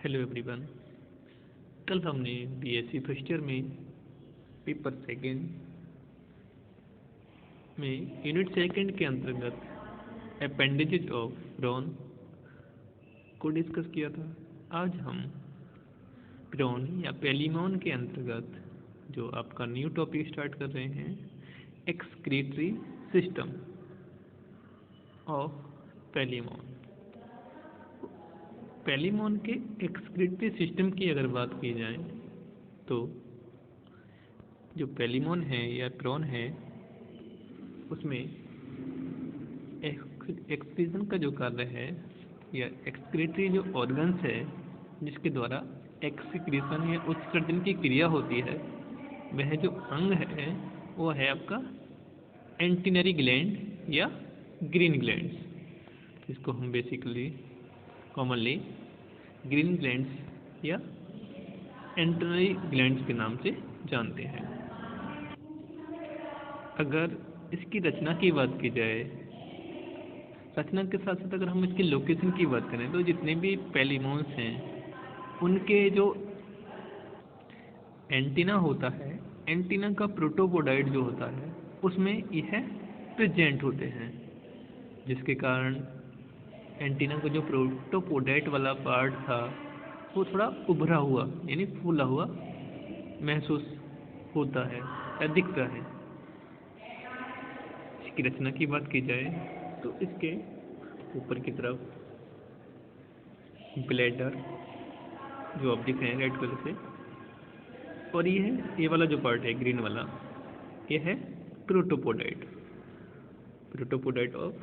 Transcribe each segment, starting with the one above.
Hello everyone. कल हमने BSc first year में पेपर सेकेंड में यूनिट सेकेंड के अंतर्गत अपेंडेजेज ऑफ न्यूरॉन को डिस्कस किया था। आज हम न्यूरॉन या पेलिमॉन के अंतर्गत जो आपका न्यू टॉपिक स्टार्ट कर रहे हैं, एक्सक्रीटरी सिस्टम ऑफ पेलिमॉन। पेलिमॉन के एक्सक्रीटरी सिस्टम की अगर बात की जाए तो जो पेलिमॉन है या न्यूरॉन है उसमें एक्सक्रीशन का जो कार्य है या एक्सक्रीटरी जो ऑर्गन्स है जिसके द्वारा एक्सक्रीशन या उत्सर्जन की क्रिया होती है, वह जो अंग है वो है आपका एंटीनरी ग्लैंड या ग्रीन ग्लैंड्स, जिसको हम बेसिकली कॉमनली ग्रीन ग्लैंड्स या एंटीनरी ग्लैंड्स के नाम से जानते हैं। अगर इसकी रचना की बात की जाए, रचना के साथ साथ अगर हम इसकी लोकेशन की बात करें तो जितने भी पेलिमॉन्स हैं उनके जो एंटीना होता है, एंटीना का प्रोटोपोडाइट जो होता है उसमें यह प्रेजेंट होते हैं, जिसके कारण एंटीना का जो प्रोटोपोडाइट वाला पार्ट था वो थोड़ा उभरा हुआ यानी फूला हुआ महसूस होता है या दिखता है। इसकी रचना की बात की जाए तो इसके ऊपर की तरफ ब्लैडर जो आप दिख रहे हैं रेड कलर से, और ये वाला जो पार्ट है ग्रीन वाला, ये है protopodite of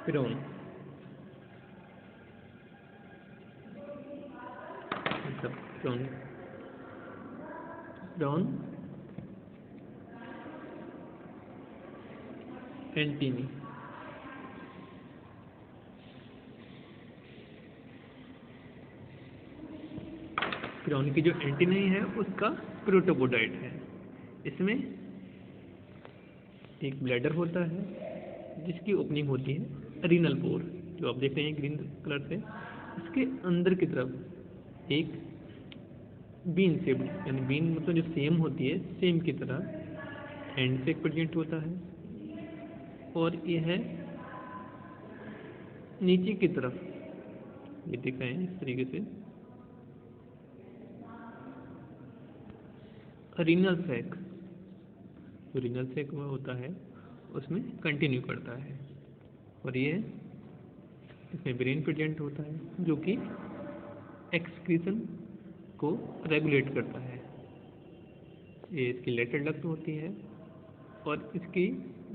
neuron. Neuron antennae neuron की जो एंटीना है उसका प्रोटोपोडाइट है। इसमें एक ब्लैडर होता है जिसकी ओपनिंग होती है रीनल पोर, जो आप देख रहे हैं ग्रीन कलर से। इसके अंदर की तरफ एक बीन शेप यानी बीन मतलब जो सेम होती है, सेम की तरह एंड से प्रेजेंट होता है, और यह है नीचे की तरफ, ये दिख रहे हैं इस तरीके से रीनल सैक, जो रीनल सैक में होता है उसमें कंटिन्यू करता है, और ये इसमें ब्रेन प्रेजेंट होता है जो कि एक्सक्रीशन को रेगुलेट करता है। ये इसकी लेटरल डक्ट होती है, और इसकी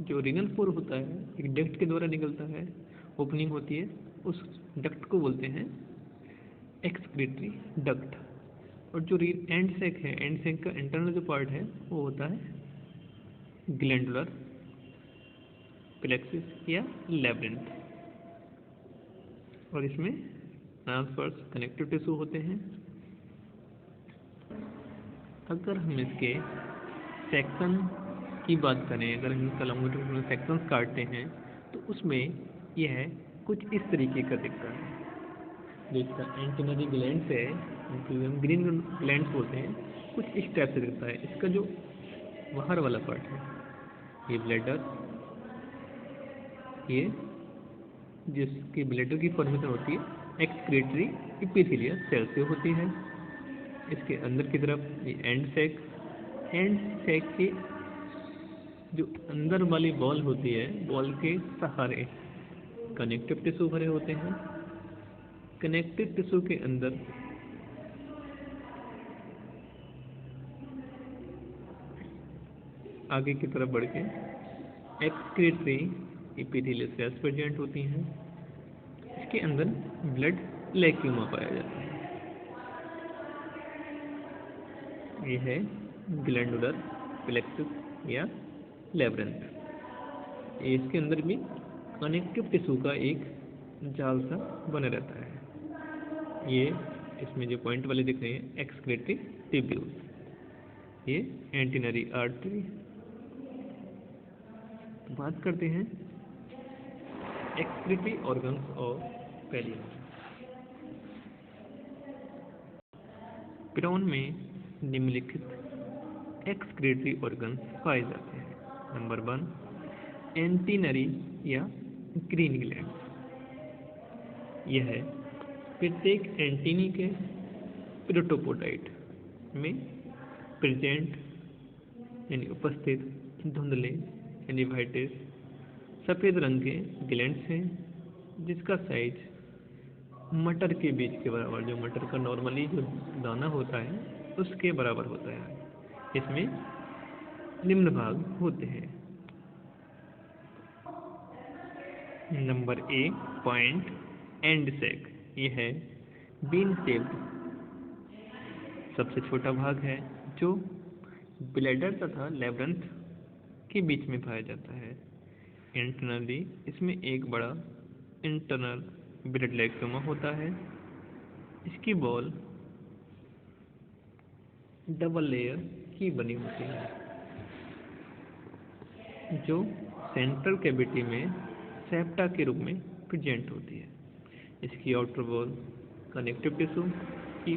जो रीनल पोर होता है एक डक्ट के द्वारा निकलता है, ओपनिंग होती है, उस डक्ट को बोलते हैं एक्सक्रीटरी डक्ट। और जो एंड सैक है, एंड सैक का इंटरनल जो पार्ट है वो होता है ग्लैंडुलर प्लेक्सिस या लैब्रिन्थ, और इसमें ट्रांसवर्स कनेक्टिव टिश्यू होते हैं। अगर हम इसके सेक्शन की बात करें, अगर हम इसका लॉन्गिट्यूडनल में सेक्शंस काटते हैं तो उसमें यह कुछ इस तरीके का दिखता है। जो इसका एंटीनरी ग्लैंड्स है, हम ग्रीन ग्लैंड्स बोलते हैं, कुछ इस टाइप से दिखता है। इसका जो बाहर वाला पार्ट है, ये ब्लैडर, ये जिसकी ब्लैडर की फॉर्मेशन होती है एक्सक्रीटरी एपिथेलियल सेल से होती है। इसके अंदर की तरफ ये एंड सैक के जो अंदर वाली बॉल होती है, बॉल के सहारे कनेक्टिव टिश्यू भरे होते हैं। कनेक्टिव टिश्यू के अंदर आगे की तरफ बढ़ के एक्सक्रीटरी एपिथेलियल सेल्स प्रेजेंट होती हैं। इसके अंदर ब्लड लेक्यूमा पाया जाता है। यह है ग्लैंडुलर प्लेक्सिस या लैब्रिन्थ। इसके अंदर भी कनेक्टिव टिश्यू का एक जाल सा बना रहता है। ये इसमें जो पॉइंट वाले दिख रहे हैं एक्सक्रीटरी ट्यूब्यूल, ये एंटीनरी आर्टरी। बात करते हैं एक्सक्रीटरी ऑर्गन्स ऑफ पहली पिरोन में निम्नलिखित एक्सक्रीटरी ऑर्गन्स पाए जाते हैं। नंबर 1 एंटीनरी या ग्रीन ग्लैंड। यह प्रत्येक एंटीनी के प्रोटोपोडाइट में प्रेजेंट यानी उपस्थित धुंधले यानी वाइटिश सफ़ेद रंग के ग्लैंड्स हैं, जिसका साइज मटर के बीज के बराबर, जो मटर का नॉर्मली जो दाना होता है उसके बराबर होता है। इसमें निम्न भाग होते हैं। Number A point end sac. यह है बीन शेप्ड सबसे छोटा भाग है, जो ब्लैडर तथा लैब्रिन्थ के बीच में पाया जाता है। इंटरनली इसमें एक बड़ा इंटरनल ब्लड लैक्टोमा होता है। इसकी बॉल डबल लेयर की बनी होती है, जो सेंट्रल कैविटी में सेप्टा के रूप में प्रेजेंट होती है। इसकी आउटर वॉल कनेक्टिव टिश्यू की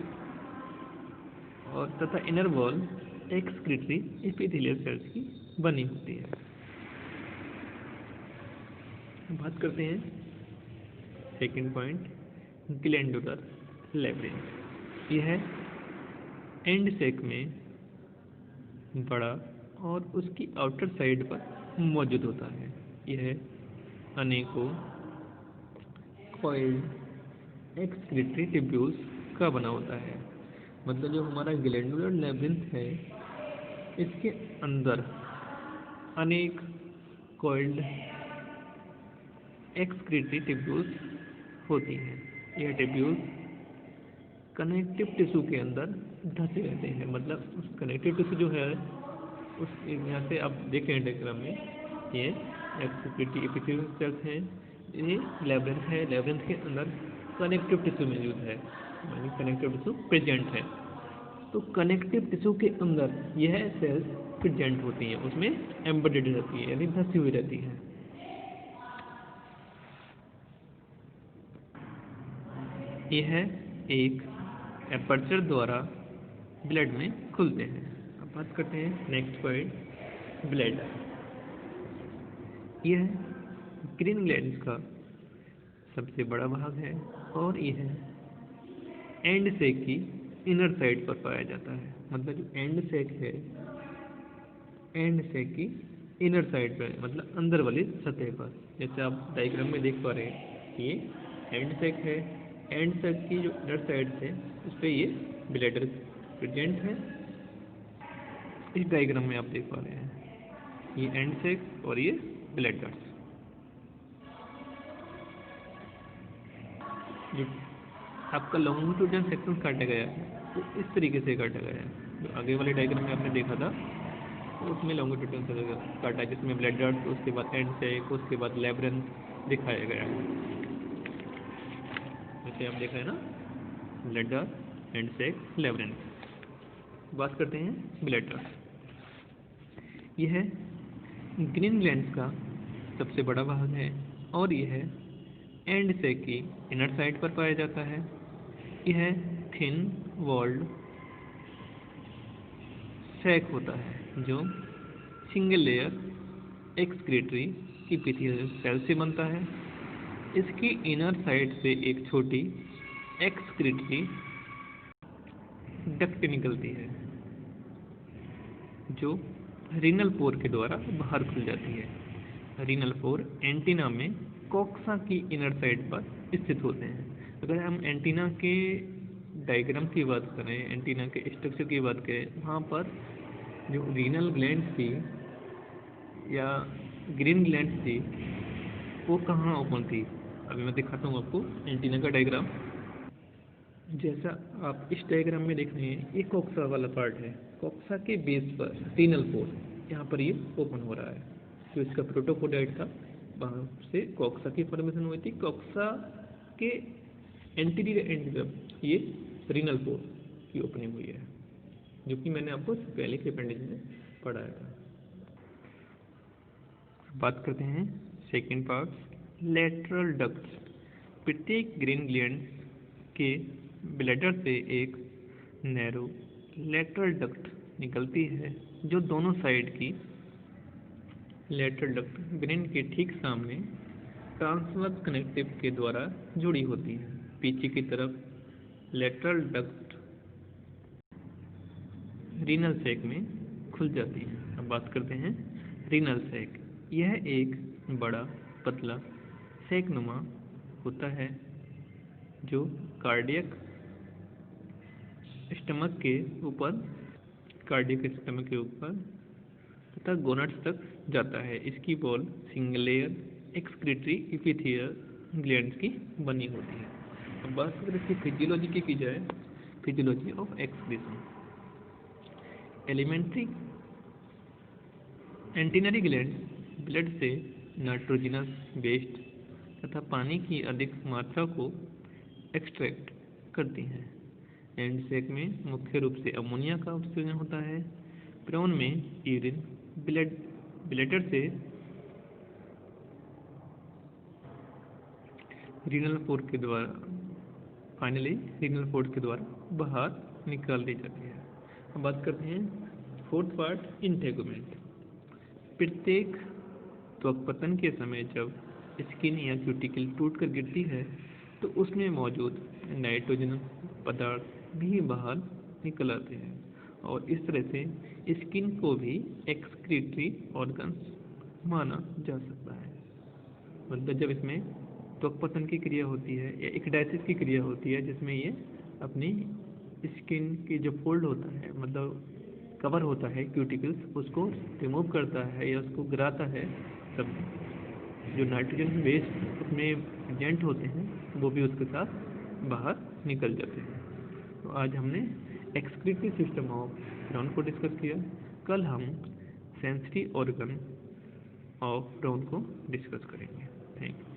और तथा inner wall excretory epithelial cells की बनी होती है। बात करते हैं सेकंड पॉइंट ग्लैंडुलर लैब्रिन्थ। यह एंड सैक में बड़ा और उसकी आउटर साइड पर मौजूद होता है। यह अनेकों कॉइल्ड एक्सक्रीटरी ट्यूब्यूल्स का बना होता है। मतलब जो हमारा ग्लैंडुलर लैब्रिन्थ है, इसके अंदर अनेक कॉइल्ड एक्सक्रीटरी ट्यूब्यूल्स होती हैं। यह ट्यूब्यूल्स कनेक्टिव टिश्यू के अंदर धंसे रहते हैं। मतलब उस कनेक्टिव टिश्यू जो है, उस यहाँ से आप देखें डायग्राम में, ये एक्सक्रीटरी एपिथेलियल सेल्स हैं, ये लैब्रिन्थ है। लैब्रिन्थ के अंदर कनेक्टिव टिश्यू मौजूद है, यानी कनेक्टिव टिश्यू प्रेजेंट है। तो कनेक्टिव टिश्यू के अंदर यह सेल्स प्रेजेंट होती हैं, उसमें एम्बेडेड रहती है, यानी धंसी हुई रहती है। यह एक एपर्चर द्वारा ब्लड में खुलते हैं। अब बात करते हैं नेक्स्ट पॉइंट ब्लैडर। यह ग्रीन ग्लैंड्स का सबसे बड़ा भाग है और यह एंड सैक की इनर साइड पर पाया जाता है। मतलब जो एंड सैक है, एंड सैक की इनर साइड पर, मतलब अंदर वाली सतह पर। जैसे आप डायग्राम में देख पा रहे हैं, ये एंड सैक है। एंड सैक की जो इनर साइड है, उस पर ये ब्लैडर प्रेजेंट है। इस डायग्राम में आप देख पा रहे हैं, ये एंड सैक और ये ब्लैडर। जो आपका लॉन्गिट्यूडनल सेक्शन काटा गया है, तो इस तरीके से काटा गया है। जो आगे वाले डायग्राम में आपने देखा था, तो उसमें लॉन्गिट्यूडनल सेक्शन काटा, जिसमें ब्लैडर, उसके बाद एंड सैक, उसके बाद लैब्रिन्थ दिखाया गया है। जैसे आप देख रहे हैं ना, ब्लैडर, एंड सैक, लैब्रिन्थ। बात करते हैं ब्लैडर। यह ग्रीन ग्लैंड्स का सबसे बड़ा भाग है और यह एंड सैक की इनर साइड पर पाया जाता है। यह थिन वॉल्ड सैक होता है, जो single layer excretory epithelial cell से बनता है। इसकी इनर साइड से एक छोटी एक्सक्रीटरी डक्ट निकलती है, जो रीनल पोर के द्वारा बाहर खुल जाती है। रीनल पोर एंटीना में कोक्सा की इनर साइड पर स्थित होते हैं। अगर हम एंटीना के डायग्राम की बात करें, एंटीना के स्ट्रक्चर की बात करें, वहाँ पर जो रीनल ग्लैंड थी या ग्रीन ग्लैंड थी, वो कहाँ ओपन थी। अभी मैं दिखाता हूँ आपको एंटीना का डायग्राम। जैसा आप इस डायग्राम में देख रहे हैं, ये कोक्सा वाला पार्ट है। कोक्सा के बेस पर रीनल पोर, यहाँ पर ये ओपन हो रहा है। जो इसका प्रोटोपोडाइट था, वहाँ से कोक्सा की फॉर्मेशन हुई थी। कोक्सा के एंटीरियर एंड तरफ ये रीनल पोर की ओपनिंग हुई है, जो कि मैंने आपको पहले के अपेंडिज में पढ़ाया था। बात करते हैं सेकेंड पार्ट, लेटरल डक्ट्स। प्रत्येक ग्रीन ग्लैंड के ब्लैडर से एक नैरो लेटरल डक्ट निकलती है जो दोनों साइड की लेटरल डक्ट ब्रेन के ठीक सामने ट्रांसवर्स कनेक्टिव के द्वारा जुड़ी होती है। पीछे की तरफ लेटरल डक्ट रीनल सैक में खुल जाती है। अब बात करते हैं रीनल सैक। यह एक बड़ा पतला सैकनुमा होता है जो कार्डियक स्टमक के ऊपर तथा गोनाड्स तक जाता है। इसकी wall single layer excretory epithelial glands की बनी होती है। अब बात अगर इसकी फिजियोलॉजी की जाए, physiology of excretion. Elementary antennary gland blood से नाइट्रोजनस वेस्ट तथा पानी की अधिक मात्रा को एक्सट्रैक्ट करती हैं। एंड सैक में मुख्य रूप से अमोनिया का उत्सर्जन होता है। प्रोन में यूरिन ब्लैडर से रीनल पोर्ट के द्वारा बाहर निकाल दी जाती है। अब बात करते हैं फोर्थ पार्ट, इंटेगुमेंट। प्रत्येक त्वक के समय जब स्किन या क्यूटिकल टूटकर गिरती है तो उसमें मौजूद नाइट्रोजन पदार्थ भी बाहर निकल आते हैं और इस तरह से स्किन को भी एक्सक्रीटरी ऑर्गन्स माना जा सकता है। मतलब जब इसमें त्वक की क्रिया होती है या एक्डाइसिस की क्रिया होती है जिसमें ये अपनी स्किन की जो फोल्ड होता है, मतलब कवर होता है क्यूटिकल्स, उसको रिमूव करता है या उसको गिराता है, तब जो नाइट्रोजन वेस्ट उसमें प्रेजेंट होते हैं वो भी उसके साथ बाहर निकल जाते हैं। तो आज हमने एक्सक्रीटरी सिस्टम ऑफ ब्राउन को डिस्कस किया। कल हम सेंसरी ऑर्गन ऑफ ब्राउन को डिस्कस करेंगे। Thank you.